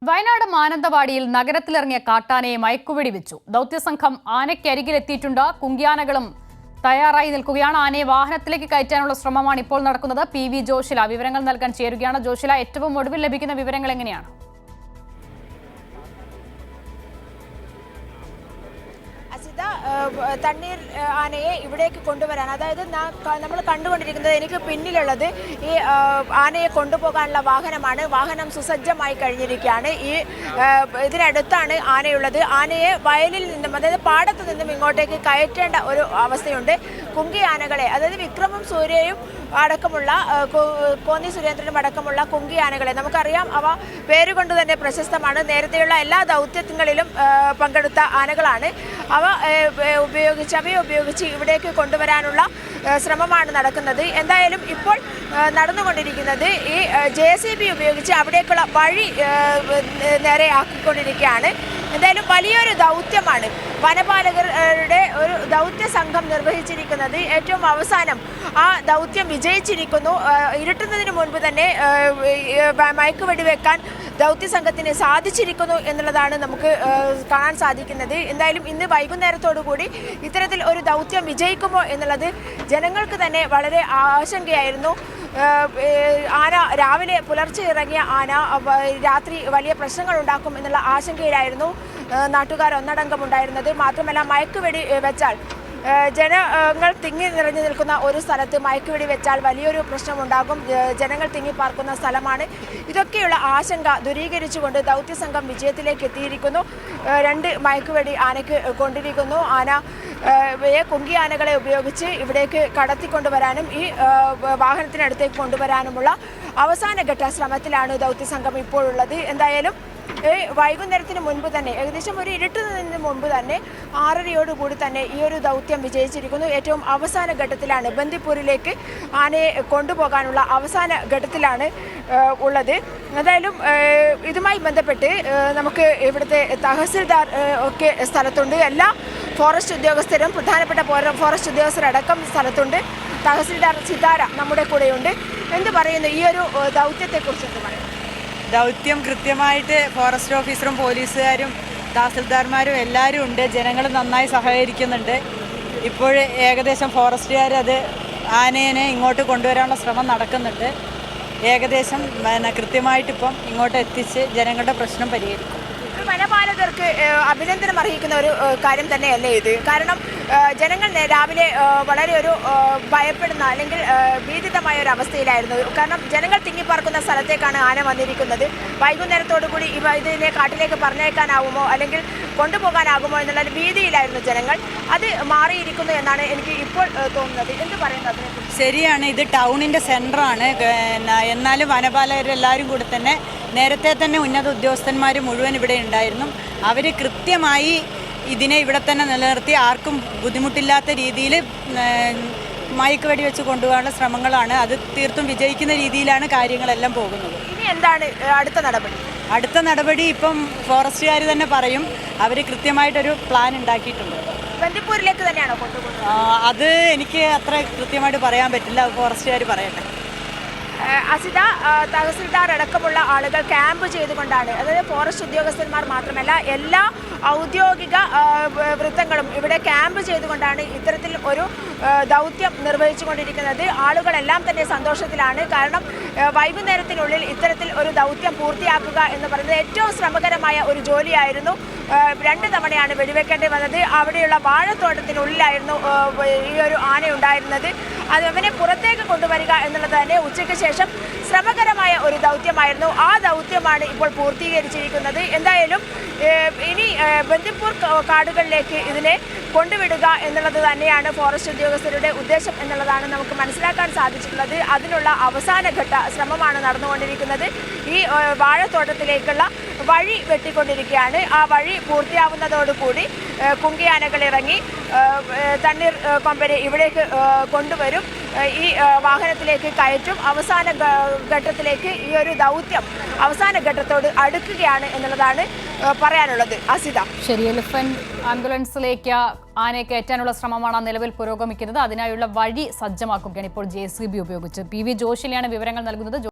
വയനാട് മാനന്തവാടിയിൽ നഗരത്തിലിറങ്ങിയ കാട്ടാനയെ മയക്കുവെടി വെച്ചു. ദൗത്യസംഘം ആനയ്ക്കരികിലെത്തിയിട്ടുണ്ട്. കുങ്കിയാനകളും തയ്യാറായി നിൽക്കുകയാണ്. ആനയെ വാഹനത്തിലേക്ക് കയറ്റാനുള്ള ശ്രമമാണ് ഇപ്പോൾ നടക്കുന്നത്. PV ജോഷില വിവരങ്ങൾ നൽകാൻ ചേരുകയാണ്. ജോഷില, ഏറ്റവും ഒടുവിൽ ലഭിക്കുന്ന വിവരങ്ങൾ എങ്ങനെയാണ്? തണ്ണീർ ആനയെ ഇവിടേക്ക് കൊണ്ടുവരാൻ, അതായത് നമ്മൾ കണ്ടുകൊണ്ടിരിക്കുന്നത് എനിക്ക് പിന്നിലുള്ളത് ഈ ആനയെ കൊണ്ടുപോകാനുള്ള വാഹനമാണ്. വാഹനം സുസജ്ജമായി കഴിഞ്ഞിരിക്കുകയാണ്. ഇതിനടുത്താണ് ആനയുള്ളത്. ആനയെ വയലിൽ നിന്നും, അതായത് പാടത്തു നിന്നും ഇങ്ങോട്ടേക്ക് കയറ്റേണ്ട ഒരു അവസ്ഥയുണ്ട്. കുങ്കി ആനകളെ, അതായത് വിക്രമും സൂര്യയും അടക്കമുള്ള, കോന്നി സുരേന്ദ്രനും അടക്കമുള്ള കുങ്കി ആനകളെ നമുക്കറിയാം. അവ പേരുകൊണ്ട് തന്നെ പ്രശസ്തമാണ്. നേരത്തെയുള്ള എല്ലാ ദൗത്യങ്ങളിലും പങ്കെടുത്ത ആനകളാണ്. അവയെ ഉപയോഗിച്ച് ഇവിടേക്ക് കൊണ്ടുവരാനുള്ള ശ്രമമാണ് നടക്കുന്നത്. എന്തായാലും ഇപ്പോൾ നടന്നുകൊണ്ടിരിക്കുന്നത് ഈ JCB ഉപയോഗിച്ച് അവിടേക്കുള്ള വഴി നേരെയാക്കിക്കൊണ്ടിരിക്കുകയാണ്. എന്തായാലും വലിയൊരു ദൗത്യമാണ് വനപാലകരുടെ ഒരു ദൗത്യ സംഘം നിർവഹിച്ചിരിക്കുന്നത്. ഏറ്റവും അവസാനം ആ ദൗത്യം വിജയിച്ചിരിക്കുന്നു. ഇരുട്ടുന്നതിന് മുൻപ് തന്നെ മയക്കുവെടി വെക്കാൻ ദൗത്യസംഘത്തിന് സാധിച്ചിരിക്കുന്നു എന്നുള്ളതാണ് നമുക്ക് കാണാൻ സാധിക്കുന്നത്. എന്തായാലും ഇന്ന് വൈകുന്നേരത്തോടു കൂടി ഇത്തരത്തിൽ ഒരു ദൗത്യം വിജയിക്കുമോ എന്നുള്ളത് ജനങ്ങൾക്ക് തന്നെ വളരെ ആശങ്കയായിരുന്നു. ആന രാവിലെ പുലർച്ചെ ഇറങ്ങിയ ആന രാത്രി വലിയ പ്രശ്നങ്ങൾ ഉണ്ടാക്കും എന്നുള്ള ആശങ്കയിലായിരുന്നു നാട്ടുകാർ ഒന്നടങ്കം ഉണ്ടായിരുന്നത്. മാത്രമല്ല, മയക്കുവെടി വെച്ചാൽ ജനങ്ങൾ തിങ്ങി നിറഞ്ഞു നിൽക്കുന്ന ഒരു സ്ഥലത്ത് മയക്കുവെടി വെച്ചാൽ വലിയൊരു പ്രശ്നമുണ്ടാകും. ജനങ്ങൾ തിങ്ങിപ്പാർക്കുന്ന സ്ഥലമാണ്. ഇതൊക്കെയുള്ള ആശങ്ക ദൂരീകരിച്ചുകൊണ്ട് ദൗത്യസംഘം വിജയത്തിലേക്ക് എത്തിയിരിക്കുന്നു. 2 മയക്കുവെടി ആനയ്ക്ക് കൊണ്ടിരിക്കുന്നു. കുങ്കി ആനകളെ ഉപയോഗിച്ച് ഇവിടേക്ക് കടത്തിക്കൊണ്ടുവരാനും ഈ വാഹനത്തിനടുത്തേക്ക് കൊണ്ടുവരാനുമുള്ള അവസാനഘട്ട ശ്രമത്തിലാണ് ദൗത്യസംഘം ഇപ്പോഴുള്ളത്. എന്തായാലും വൈകുന്നേരത്തിന് മുൻപ് തന്നെ, ഏകദേശം ഒരു ഇരുട്ടുന്നതിന് മുൻപ് തന്നെ 6:30 തന്നെ ഈ ഒരു ദൗത്യം വിജയിച്ചിരിക്കുന്നു. ഏറ്റവും അവസാന ഘട്ടത്തിലാണ്, ബന്ദിപ്പൂരിലേക്ക് ആനയെ കൊണ്ടുപോകാനുള്ള അവസാന ഘട്ടത്തിലാണ് ഉള്ളത്. എന്തായാലും ഇതുമായി ബന്ധപ്പെട്ട് നമുക്ക് ഇവിടുത്തെ തഹസിൽദാർ ഒക്കെ സ്ഥലത്തുണ്ട്. എല്ലാ ഫോറസ്റ്റ് ഉദ്യോഗസ്ഥരും, പ്രധാനപ്പെട്ട ഫോറസ്റ്റ് ഉദ്യോഗസ്ഥരടക്കം സ്ഥലത്തുണ്ട്. തഹസിൽദാർ സിതാര നമ്മുടെ കൂടെയുണ്ട്. എന്ത് പറയുന്നു ഈ ഒരു ദൗത്യത്തെക്കുറിച്ച്? എന്ത് പറയുന്നു? ദൗത്യം കൃത്യമായിട്ട് ഫോറസ്റ്റ് ഓഫീസറും പോലീസുകാരും തഹസിൽദാർമാരും എല്ലാവരും ഉണ്ട്. ജനങ്ങൾ നന്നായി സഹകരിക്കുന്നുണ്ട്. ഇപ്പോൾ ഏകദേശം ഫോറസ്റ്റുകാർ അത് ആനേനെ ഇങ്ങോട്ട് കൊണ്ടുവരാനുള്ള ശ്രമം നടക്കുന്നുണ്ട്. ഏകദേശം കൃത്യമായിട്ടിപ്പം ഇങ്ങോട്ട് എത്തിച്ച് ജനങ്ങളുടെ പ്രശ്നം പരിഹരിക്കും. വനപാലകർക്ക് അഭിനന്ദനം അർഹിക്കുന്ന ഒരു കാര്യം തന്നെയല്ലേ ഇത്? കാരണം ജനങ്ങൾ രാവിലെ വളരെ ഒരു ഭയപ്പെടുന്ന, അല്ലെങ്കിൽ ഭീതിതമായ ഒരു അവസ്ഥയിലായിരുന്നു. കാരണം ജനങ്ങൾ തിങ്ങിപ്പാർക്കുന്ന സ്ഥലത്തേക്കാണ് ആന വന്നിരിക്കുന്നത്. വൈകുന്നേരത്തോടു കൂടി ഇതിനെ കാട്ടിലേക്ക് പറഞ്ഞേക്കാനാവുമോ, അല്ലെങ്കിൽ കൊണ്ടുപോകാനാകുമോ എന്നുള്ള ഭീതിയിലായിരുന്നു ജനങ്ങൾ. അത് മാറിയിരിക്കുന്നു എന്നാണ് എനിക്ക് ഇപ്പോൾ തോന്നുന്നത്. എന്ത് പറയുന്നത് അതിനെക്കുറിച്ച്? ശരിയാണ്, ഇത് ടൗണിൻ്റെ സെൻറ്ററാണ്. എന്നാലും വനപാലകരെല്ലാവരും കൂടെ തന്നെ നേരത്തെ തന്നെ ഉന്നത ഉദ്യോഗസ്ഥന്മാർ മുഴുവൻ ഇവിടെ ഉണ്ടായിരുന്നു. അവർ കൃത്യമായി ഇതിനെ ഇവിടെ തന്നെ നിലനിർത്തി ആർക്കും ബുദ്ധിമുട്ടില്ലാത്ത രീതിയിൽ മയക്കുവെടി വെച്ച് കൊണ്ടുപോകാനുള്ള ശ്രമങ്ങളാണ്. അത് തീർത്തും വിജയിക്കുന്ന രീതിയിലാണ് കാര്യങ്ങളെല്ലാം പോകുന്നത്. ഇനി എന്താണ് അടുത്ത നടപടി? അടുത്ത നടപടി ഇപ്പം ഫോറസ്റ്റുകാർ തന്നെ പറയും. അവർ കൃത്യമായിട്ടൊരു പ്ലാൻ ഉണ്ടാക്കിയിട്ടുണ്ട്. ബന്ദിപ്പൂരിലേക്ക് തന്നെയാണോ കൊണ്ടുപോകുന്നത്? അത് എനിക്ക് അത്ര കൃത്യമായിട്ട് പറയാൻ പറ്റില്ല. ഫോറസ്റ്റുകാർ പറയട്ടെ. അസിത, തഹസിൽദാർ അടക്കമുള്ള ആളുകൾ ക്യാമ്പ് ചെയ്തുകൊണ്ടാണ്, അതായത് ഫോറസ്റ്റ് ഉദ്യോഗസ്ഥന്മാർ മാത്രമല്ല എല്ലാ ഔദ്യോഗിക വൃത്തങ്ങളും ഇവിടെ ക്യാമ്പ് ചെയ്തുകൊണ്ടാണ് ഇത്തരത്തിൽ ഒരു ദൗത്യം നിർവഹിച്ചുകൊണ്ടിരിക്കുന്നത്. ആളുകളെല്ലാം തന്നെ സന്തോഷത്തിലാണ്. കാരണം വൈകുന്നേരത്തിനുള്ളിൽ ഇത്തരത്തിൽ ഒരു ദൗത്യം പൂർത്തിയാക്കുക എന്ന് പറയുന്നത് ഏറ്റവും ശ്രമകരമായ ഒരു ജോലിയായിരുന്നു. 2 തവണയാണ് വെടിവെക്കേണ്ടി വന്നത്. അവിടെയുള്ള വാഴത്തോട്ടത്തിനുള്ളിലായിരുന്നു ഈ ഒരു ആന ഉണ്ടായിരുന്നത്. അവനെ പുറത്തേക്ക് കൊണ്ടുവരിക എന്നുള്ളത് തന്നെ ഉച്ചയ്ക്ക് ശേഷം ശ്രമകരമായ ഒരു ദൗത്യമായിരുന്നു. ആ ദൗത്യമാണ് ഇപ്പോൾ പൂർത്തീകരിച്ചിരിക്കുന്നത്. എന്തായാലും ഇനി ബന്ദിപ്പൂർ കാടുകളിലേക്ക് ഇതിനെ കൊണ്ടുവിടുക എന്നുള്ളത് തന്നെയാണ് ഫോറസ്റ്റ് ഉദ്യോഗസ്ഥരുടെ ഉദ്ദേശം എന്നുള്ളതാണ് നമുക്ക് മനസ്സിലാക്കാൻ സാധിച്ചിട്ടുള്ളത്. അതിനുള്ള അവസാനഘട്ട ശ്രമമാണ് നടന്നുകൊണ്ടിരിക്കുന്നത്. ഈ വാഴത്തോട്ടത്തിലേക്കുള്ള വഴി വെട്ടിക്കൊണ്ടിരിക്കുകയാണ്. ആ വഴി പൂർത്തിയാവുന്നതോടുകൂടി കുങ്കിയാനകൾ ഇറങ്ങി തണ്ണീർ കൊമ്പനെ ഇവിടേക്ക് കൊണ്ടുവരും. ഈ വാഹനത്തിലേക്ക് കയറ്റും. അവസാന ഘട്ടത്തിലേക്ക് ഈ ഒരു ദൗത്യം അവസാന ഘട്ടത്തോട് അടുക്കുകയാണ് എന്നുള്ളതാണ് പറയാനുള്ളത്. അസിത, ശരി. എലിഫന്റ് ആംബുലൻസിലേക്ക് ആനയെ കയറ്റാനുള്ള ശ്രമമാണ് നിലവിൽ പുരോഗമിക്കുന്നത്. അതിനായുള്ള വഴി സജ്ജമാക്കുകയാണ് ഇപ്പോൾ JCB ഉപയോഗിച്ച്. PV ജോഷിലാണ് വിവരങ്ങൾ നൽകുന്നത്.